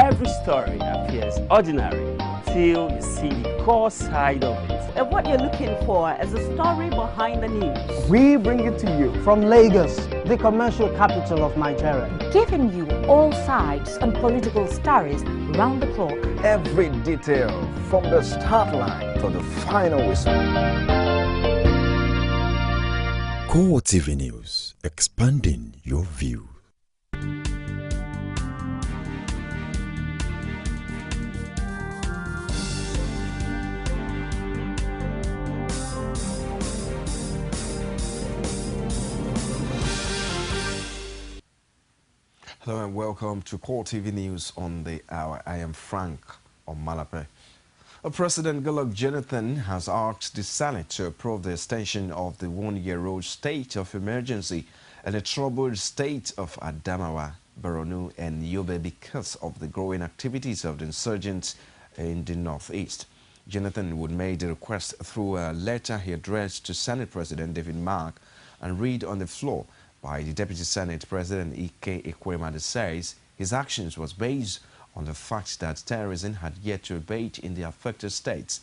Every story appears ordinary till you see the core side of it. And what you're looking for is a story behind the news. We bring it to you from Lagos, the commercial capital of Nigeria, giving you all sides and political stories round the clock. Every detail from the start line to the final whistle. Core TV News, expanding your view. Hello and welcome to Core TV News on the hour. I am Frank on Malape. President Goodluck Jonathan has asked the Senate to approve the extension of the one-year-old state of emergency in the troubled state of Adamawa, Borno and Yobe because of the growing activities of the insurgents in the northeast. Jonathan would make the request through a letter he addressed to Senate President David Mark and read on the floor by the Deputy Senate President Ike Ekweremadu says his actions was based on the fact that terrorism had yet to abate in the affected states.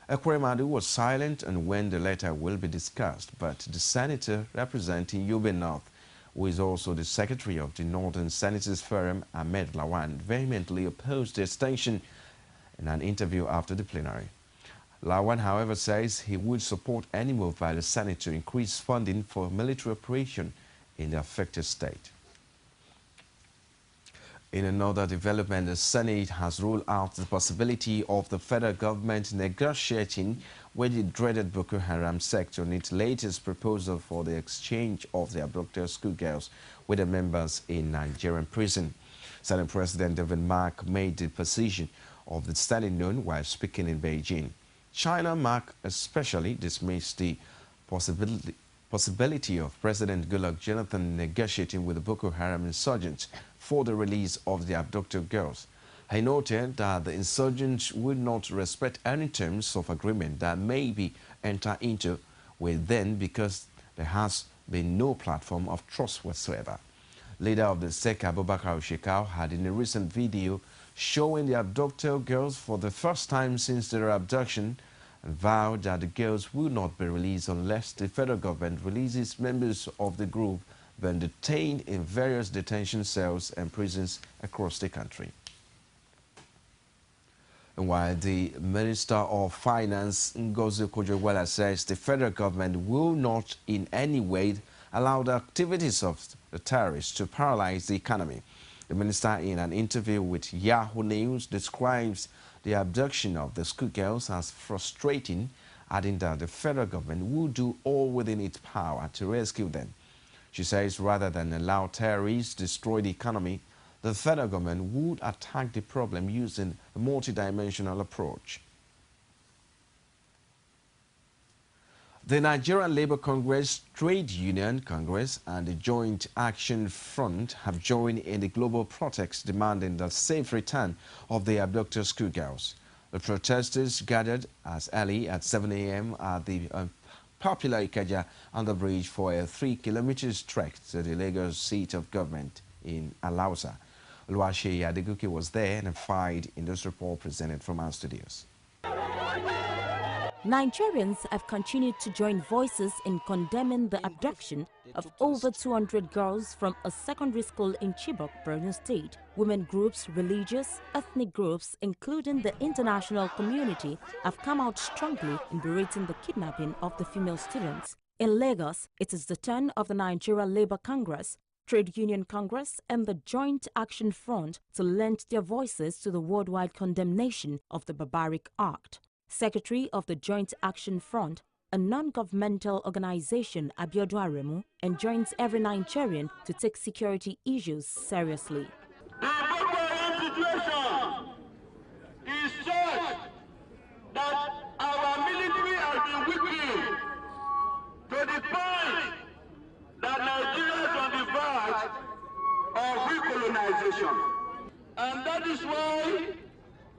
Ekweremadu was silent on when the letter will be discussed, but the senator representing Yobe North, who is also the secretary of the Northern Senators Forum, Ahmed Lawan, vehemently opposed the extension in an interview after the plenary. Lawan, however, says he would support any move by the Senate to increase funding for military operation in the affected state. In another development, the Senate has ruled out the possibility of the federal government negotiating with the dreaded Boko Haram sect on its latest proposal for the exchange of the abducted schoolgirls with the members in Nigerian prison. Senate President David Mark made the position of the Senate known while speaking in Beijing. China Mark especially dismissed the possibility of President Goodluck Jonathan negotiating with the Boko Haram insurgents for the release of the abducted girls. He noted that the insurgents would not respect any terms of agreement that may be entered into with them because there has been no platform of trust whatsoever. Leader of the SEC, Abubakar Shekau, had in a recent video showing the abducted girls for the first time since their abduction and vowed that the girls will not be released unless the federal government releases members of the group been detained in various detention cells and prisons across the country. And while the Minister of Finance, Ngozi Okonjo-Iweala, says the federal government will not in any way allow the activities of the terrorists to paralyze the economy, the minister in an interview with Yahoo News describes the abduction of the schoolgirls as frustrating, adding that the federal government will do all within its power to rescue them. She says rather than allow terrorists to destroy the economy, the federal government would attack the problem using a multidimensional approach. The Nigerian Labour Congress, Trade Union Congress and the Joint Action Front have joined in the global protest demanding the safe return of the abducted schoolgirls. The protesters gathered as early as 7 a.m. at the popular Ikeja underbridge for a 3-kilometer trek to the Lagos seat of government in Alausa. Oluwaseyi Adegoke was there and fired in this report presented from our studios. Nigerians have continued to join voices in condemning the abduction of over 200 girls from a secondary school in Chibok, Borno State. Women groups, religious, ethnic groups, including the international community, have come out strongly in berating the kidnapping of the female students. In Lagos, it is the turn of the Nigeria Labour Congress, Trade Union Congress and the Joint Action Front to lend their voices to the worldwide condemnation of the barbaric act. Secretary of the Joint Action Front, a non-governmental organization, Abiodun Aremu, enjoins every Nigerian to take security issues seriously. The Boko Haram situation is such that our military has been weakened to the point that Nigeria is on the verge of recolonization. And that is why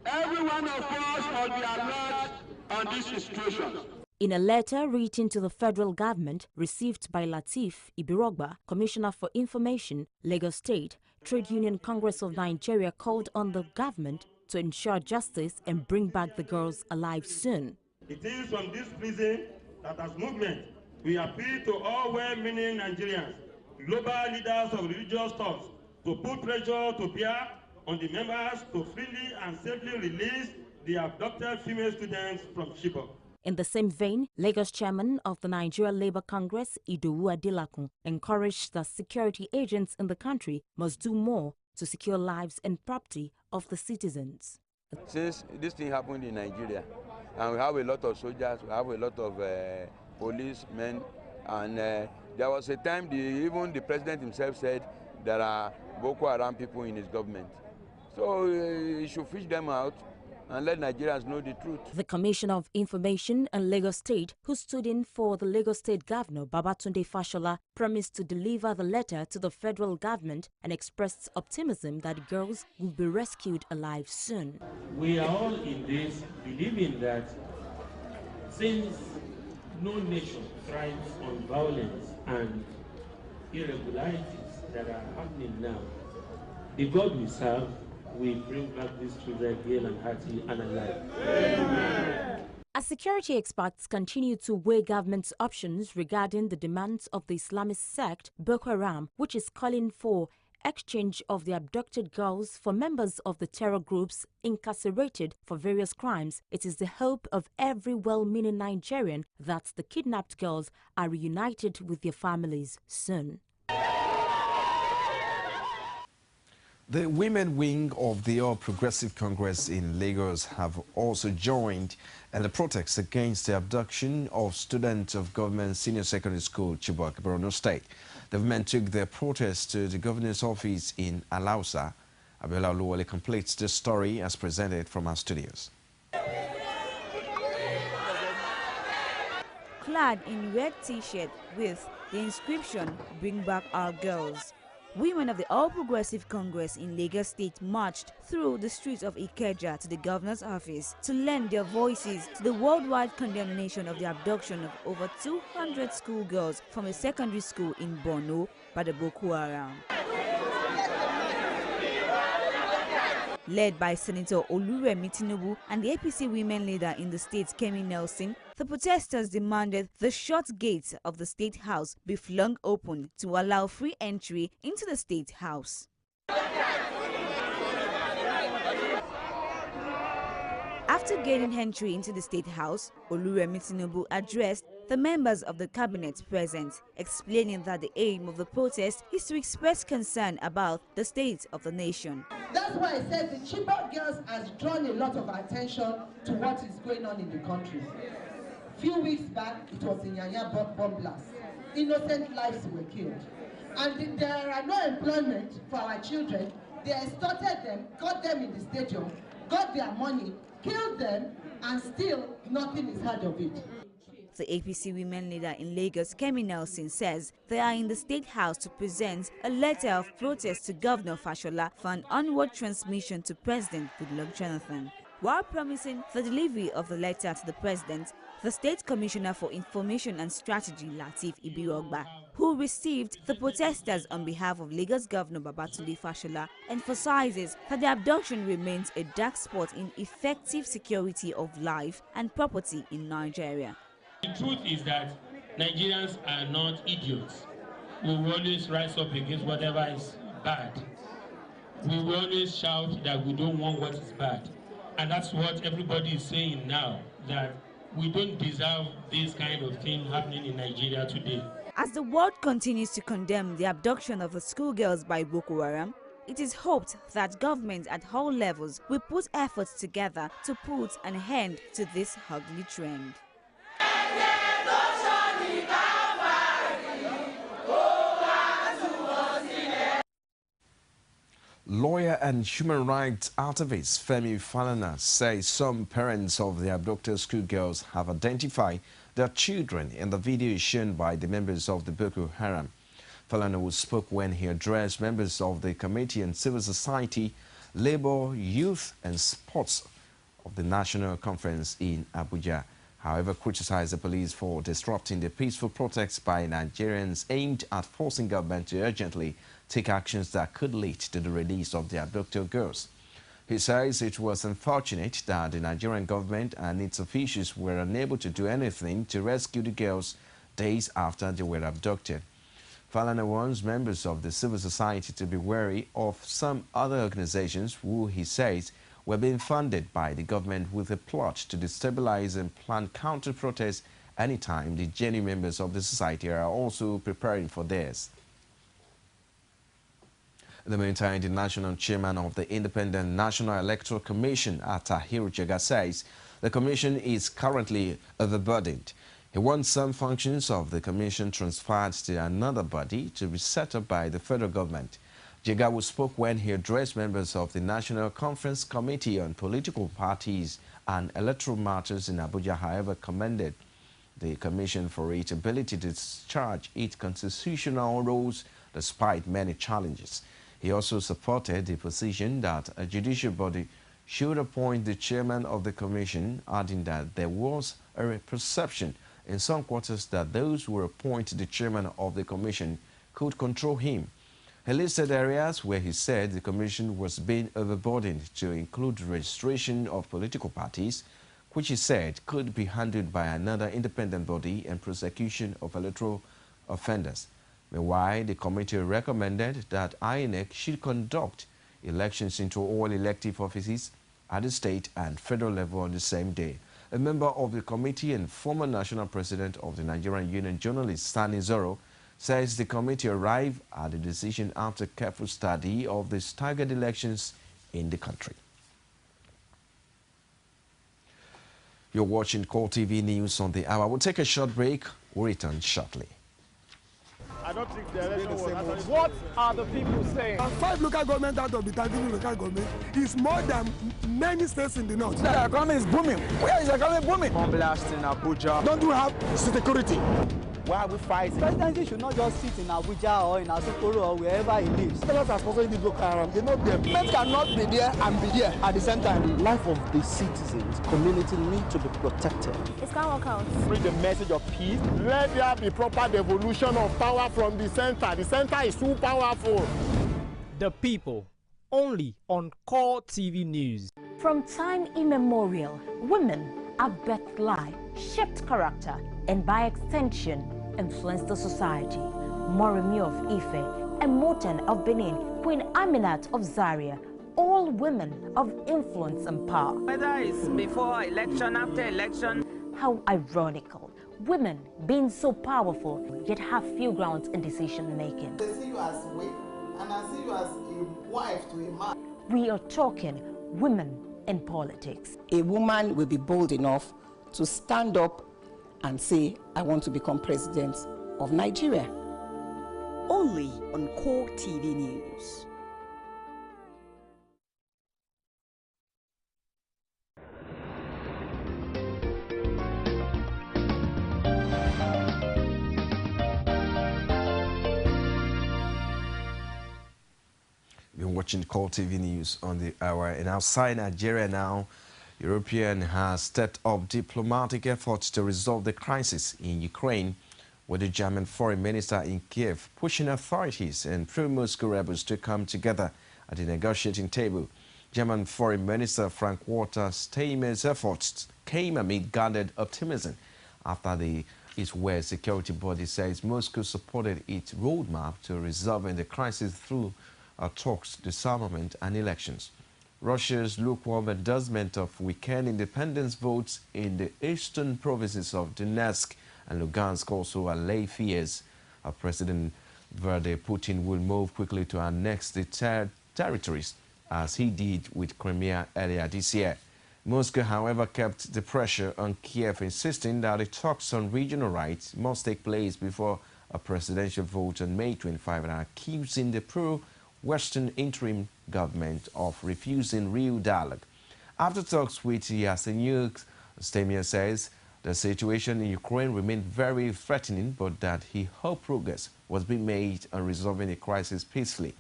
every one of us must be alert on this situation. In a letter written to the federal government received by Lateef Ibirogba, Commissioner for Information, Lagos State, Trade Union Congress of Nigeria called on the government to ensure justice and bring back the girls alive soon. It is from this prison that as movement, we appeal to all well-meaning Nigerians, global leaders of religious thoughts, to put pressure to bear on the members to freely and safely release the abducted female students from Chibok. In the same vein, Lagos chairman of the Nigeria Labour Congress, Idowu Adelakun, encouraged that security agents in the country must do more to secure lives and property of the citizens. Since this thing happened in Nigeria, and we have a lot of soldiers, we have a lot of policemen, and there was a time even the president himself said there are Boko Haram people in his government. So he should fish them out and let Nigerians know the truth. The Commissioner of Information in Lagos State, who stood in for the Lagos State Governor Babatunde Fashola, promised to deliver the letter to the federal government and expressed optimism that girls will be rescued alive soon. We are all in this believing that since no nation thrives on violence and irregularities that are happening now, the God we serve will bring back these children hale and hearty and alive. Amen. As security experts continue to weigh government's options regarding the demands of the Islamist sect Boko Haram, which is calling for exchange of the abducted girls for members of the terror groups incarcerated for various crimes, it is the hope of every well-meaning Nigerian that the kidnapped girls are reunited with their families soon. The women wing of the All Progressive Congress in Lagos have also joined in the protests against the abduction of students of Government Senior Secondary School, Chibok, Borno State. The women took their protest to the governor's office in Alausa. Abiola Oluwole completes this story as presented from our studios. Clad in red t-shirt with the inscription, "Bring Back Our Girls," women of the All Progressive Congress in Lagos State marched through the streets of Ikeja to the governor's office to lend their voices to the worldwide condemnation of the abduction of over 200 schoolgirls from a secondary school in Borno by the Boko Haram. Led by Senator Oluremi Tinubu and the APC women leader in the state, Kemi Nelson, the protesters demanded the short gates of the State House be flung open to allow free entry into the State House. After gaining entry into the State House, Oluremi Tinubu addressed the members of the cabinet present, explaining that the aim of the protest is to express concern about the state of the nation. That's why I said the Chibok girls has drawn a lot of attention to what is going on in the country. A few weeks back, it was in Yanya bomb blast. Innocent lives were killed. And there are no employment for our children. They extorted them, got them in the stadium, got their money, killed them, and still nothing is heard of it. The APC women leader in Lagos, Kemi Nelson, says they are in the State House to present a letter of protest to Governor Fashola for an onward transmission to President Goodluck Jonathan. While promising the delivery of the letter to the President, the State Commissioner for Information and Strategy, Lateef Ibirogba, who received the protesters on behalf of Lagos Governor Babatunde Fashola, emphasizes that the abduction remains a dark spot in effective security of life and property in Nigeria. The truth is that Nigerians are not idiots. We will always rise up against whatever is bad. We will always shout that we don't want what is bad. And that's what everybody is saying now, that we don't deserve this kind of thing happening in Nigeria today. As the world continues to condemn the abduction of the schoolgirls by Boko Haram, it is hoped that governments at all levels will put efforts together to put an end to this ugly trend. Lawyer and human rights activist Femi Falana says some parents of the abducted schoolgirls have identified their children in the video shown by the members of the Boko Haram. Falana who spoke when he addressed members of the Committee on Civil Society, Labor, Youth and Sports of the National Conference in Abuja. however, criticized the police for disrupting the peaceful protests by Nigerians aimed at forcing government to urgently take actions that could lead to the release of the abducted girls. He says it was unfortunate that the Nigerian government and its officials were unable to do anything to rescue the girls days after they were abducted. Falana warns members of the civil society to be wary of some other organizations who, he says, were being funded by the government with a plot to destabilize and plan counter-protests anytime the genuine members of the society are also preparing for theirs. In the meantime, the national chairman of the Independent National Electoral Commission, Atahiru Jega, says the commission is currently overburdened. He wants some functions of the commission transferred to another body to be set up by the federal government. Jega spoke when he addressed members of the National Conference Committee on Political Parties and Electoral Matters in Abuja, however, commended the commission for its ability to discharge its constitutional roles despite many challenges. He also supported the position that a judicial body should appoint the chairman of the commission, adding that there was a perception in some quarters that those who appoint the chairman of the commission could control him. He listed areas where he said the commission was being overburdened, to include registration of political parties, which he said could be handled by another independent body, and prosecution of electoral offenders. Meanwhile, the committee recommended that INEC should conduct elections into all elective offices at the state and federal level on the same day. A member of the committee and former national president of the Nigerian Union, journalist Sani Zoro, says the committee arrived at the decision after careful study of the staggered elections in the country. You're watching Core TV News on the hour. We'll take a short break. We'll return shortly. I don't think the election was actually... What are the people saying? 5 local government out of the 13 local government is more than many states in the north. The economy is booming. Where is the economy booming? Bomb blast in Abuja. Don't you have security? Why are we fighting? Presidency should not just sit in Abuja or in Asokoro or wherever he lives. Fellows are sponsoring the Boko Haram. They know them. Men cannot be there and be there at the same time. The life of the citizens, community need to be protected. It can't work out. Bring the message of peace. Let there be proper devolution of power from the center. The center is too powerful. The people, only on Core TV News. From time immemorial, women have birthed life, shaped character, and by extension, influenced the society. Moremi of Ife, Emoten of Benin, Queen Aminat of Zaria, all women of influence and power. Whether it's before election, after election. How ironical. Women being so powerful, yet have few grounds in decision making. They see you as a wife, and I see you as a wife to a man. We are talking women in politics. A woman will be bold enough to stand up and say, I want to become president of Nigeria. Only on Core TV News. You're watching Core TV News on the hour. And outside Nigeria now, European has stepped up diplomatic efforts to resolve the crisis in Ukraine, with the German foreign minister in Kiev pushing authorities and pro-Moscow rebels to come together at the negotiating table. German foreign minister Frank-Walter Steinmeier's efforts came amid guarded optimism after the East-West security body says Moscow supported its roadmap to resolving the crisis through talks, disarmament and elections. Russia's lukewarm endorsement of weekend independence votes in the eastern provinces of Donetsk and Lugansk also allay fears President Vladimir Putin will move quickly to annex the territories, as he did with Crimea earlier this year. Moscow, however, kept the pressure on Kiev, insisting that the talks on regional rights must take place before a presidential vote on May 25, and accusing the pro-Western interim government of refusing real dialogue. After talks with Yatsenyuk, Steinmeier says the situation in Ukraine remained very threatening, but that he hoped progress was being made on resolving the crisis peacefully.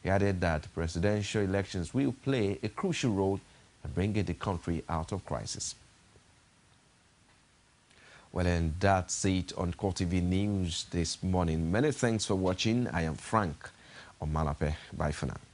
He added that presidential elections will play a crucial role in bringing the country out of crisis. Well, and that's it on Core TV News this morning. Many thanks for watching. I am Frank Omalape. Bye for now.